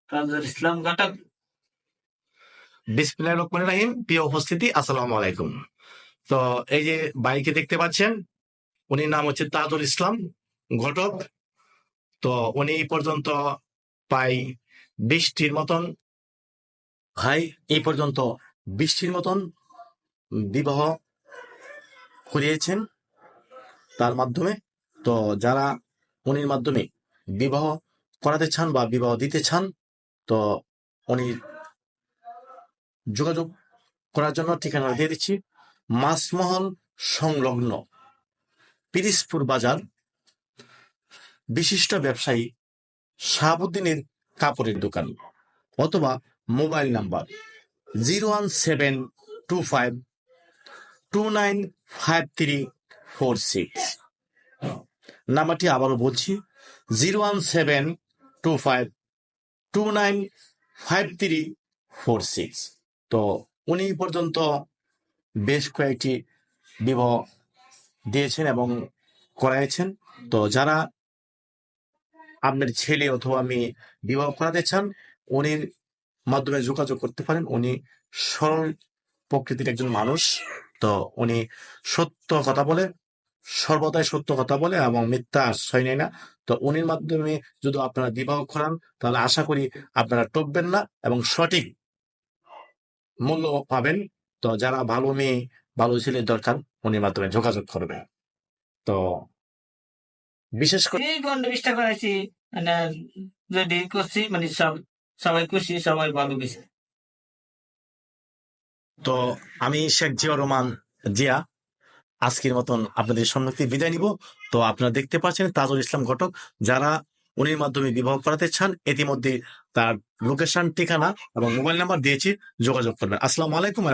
তাজুল ইসলাম ঘটক। বিসমিল্লাহির রহমানির রহিম। প্রিয় উপস্থিতি, আসসালামু আলাইকুম। তো এই যে বাইকে দেখতে পাচ্ছেন, উনি নাম হচ্ছে তাজুল ইসলাম ঘটক। তো উনি এই পর্যন্ত প্রায় 20টির মতন এই পর্যন্ত 20টির মতন বিবাহ করিয়েছেন তার মাধ্যমে। তো যারা উনির মাধ্যমে বিবাহ করাতে চান বা বিবাহ দিতে চান, তো উনি যোগাযোগ করার জন্য ঠিকানা দিয়ে দিচ্ছি। মাছমহল সংলগ্ন পিরিজপুর বাজার, বিশিষ্ট ব্যবসায়ী শাহাবুদ্দিনের কাপড়ের দোকান, অথবা মোবাইল নাম্বার 01725295346। নাম্বারটি আবারও বলছি, 01725295346। তো উনি পর্যন্ত বেশ কয়েকটি বিবাহ দিয়েছেন এবং করাইছেন। তো যারা আপনার ছেলে অথবা মেয়ে বিবাহ করাতে চান, উনির মাধ্যমে যোগাযোগ করতে পারেন। উনি সরল প্রকৃতির একজন মানুষ। তো উনি সত্য কথা বলে, সর্বদাই সত্য কথা বলে এবং মিথ্যা আশ্রয় নেয় না। তো উনির মাধ্যমে যদি আপনারা বিবাহ করান, তাহলে আশা করি আপনারা টকবেন না এবং সঠিক মূল্য পাবেন। তো যারা ভালো মেয়ে ভালো ছেলের দরকার, উনির মাধ্যমে যোগাযোগ করবে। তো বিশেষ করে এই 15-20টা করাইছি, মানে রেডি করছি, মানে সবাই খুশি, সবাই ভালো গেছে। তো আমি শেখ জিয়াউর রহমান জিয়া আজকের মতন আপনাদের সম্মুখে বিদায় নিব। তো আপনারা দেখতে পাচ্ছেন তাজুল ইসলাম ঘটক। যারা উনির মাধ্যমে বিবাহ করাতে চান, ইতিমধ্যে তার লোকেশন, ঠিকানা এবং মোবাইল নাম্বার দিয়েছি, যোগাযোগ করবেন। আসসালামু আলাইকুম।